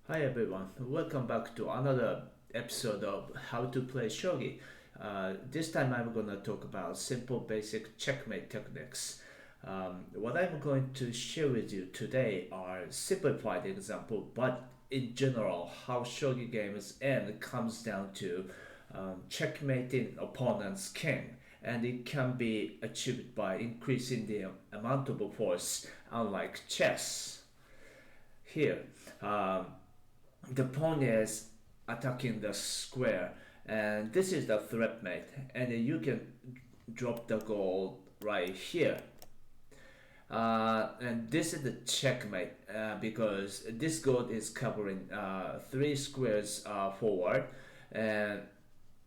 Hi everyone, welcome back to another episode of How to Play Shogi. This time I'm gonna talk about simple basic checkmate techniques. What I'm going to share with you today are simplified example, but in general, how Shogi games end comes down to checkmating opponent's king, and it can be achieved by increasing the amount of force, unlike chess. Here, the pawn is attacking the square, and this is the threat mate, and you can drop the gold right here. And this is the checkmate because this gold is covering three squares forward and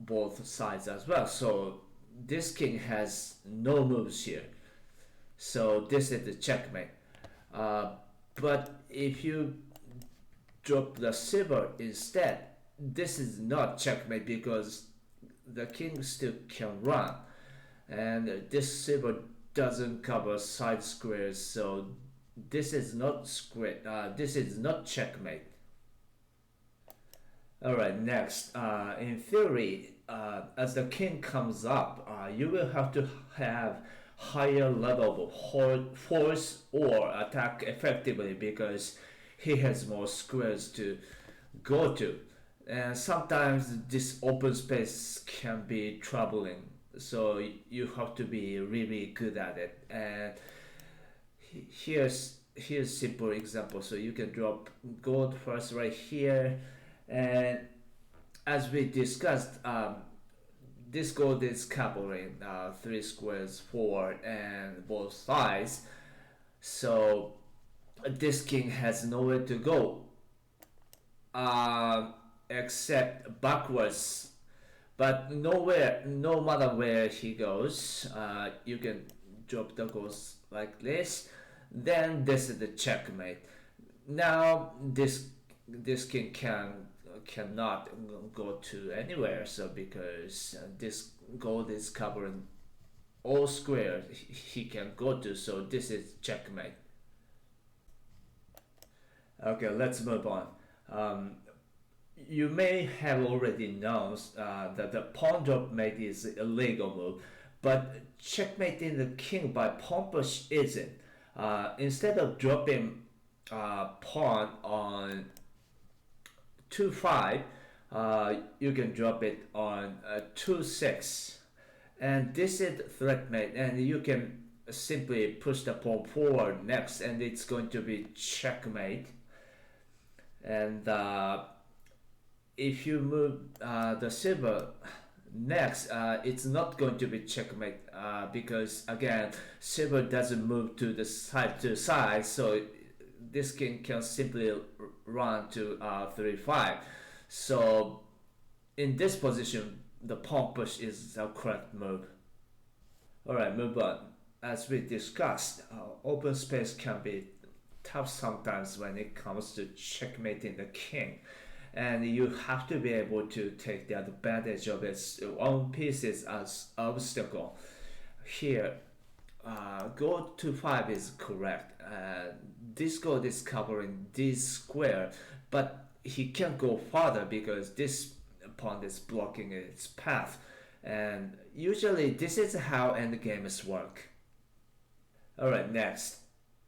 both sides as well. So this king has no moves here. So this is the checkmate. But if you drop the silver instead, this is not checkmate because the king still can run, and this silver doesn't cover side squares, so this is not square. This is not checkmate. All right, next. In theory, as the king comes up, you will have to have higher level of force or attack effectively because he has more squares to go to. And sometimes this open space can be troubling, so you have to be really good at it. And here's simple example. So you can drop gold first right here, and as we discussed, this gold is covering three squares forward and both sides. So this king has nowhere to go except backwards. But nowhere, no matter where he goes, you can drop the goals like this. Then this is the checkmate. Now this king cannot go to anywhere. So because this gold is covering all squares he can go to, so this is checkmate. Okay, let's move on. You may have already known that the pawn drop mate is a illegal move, but checkmating the king by pawn push isn't. Instead of dropping pawn on 2-5, you can drop it on 2-6, and this is threat mate, and you can simply push the pawn forward next, and it's going to be checkmate. And if you move the silver next, it's not going to be checkmate because again silver doesn't move to side, so this king can simply run to 3-5. So in this position the pawn push is the correct move. Alright, move on. As we discussed, open space can be tough sometimes when it comes to checkmating the king, and you have to be able to take the advantage of its own pieces as obstacle. Here, gold to 5 is correct. This gold is covering this square, but he can't go farther because this pawn is blocking its path. And usually this is how endgames work. Alright, next.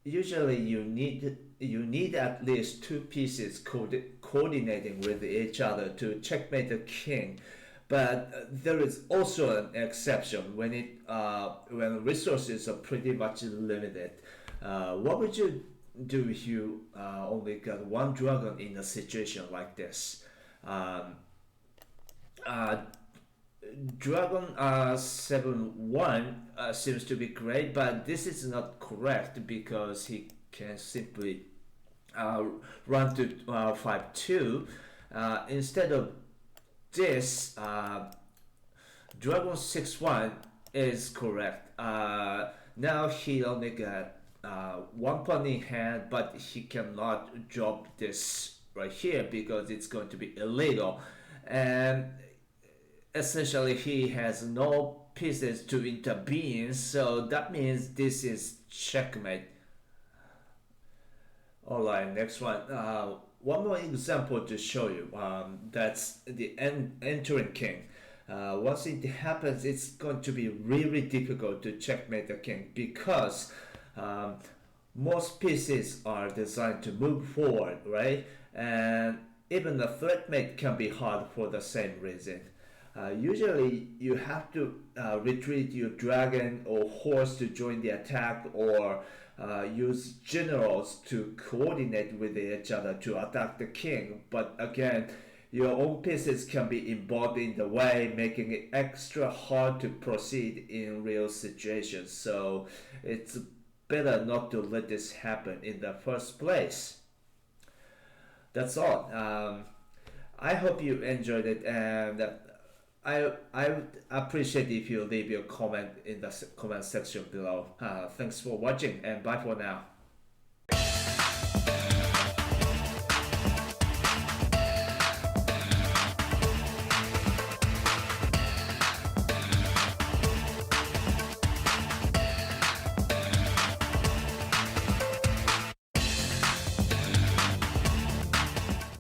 Usually you need at least two pieces coordinating with each other to checkmate the king, but there is also an exception when resources are pretty much limited. What would you do if you only got one dragon in a situation like this? Um, uh, Dragon 7-1 seems to be great, but this is not correct because he can simply run to 5-2. Instead of this, Dragon 6-1 is correct. Now he only got one pawn in hand, but he cannot drop this right here because it's going to be illegal. And essentially he has no pieces to intervene, so that means this is checkmate. Alright, next one. one more example to show you. That's the entering king. Once it happens, it's going to be really difficult to checkmate the king because um, most pieces are designed to move forward, right? And even the threat mate can be hard for the same reason. Usually, you have to retreat your dragon or horse to join the attack, or use generals to coordinate with each other to attack the king. But again, your own pieces can be involved in the way, making it extra hard to proceed in real situations. So it's better not to let this happen in the first place. That's all. I hope you enjoyed it, and I would appreciate if you leave your comment in the comment section below. Thanks for watching, and bye for now.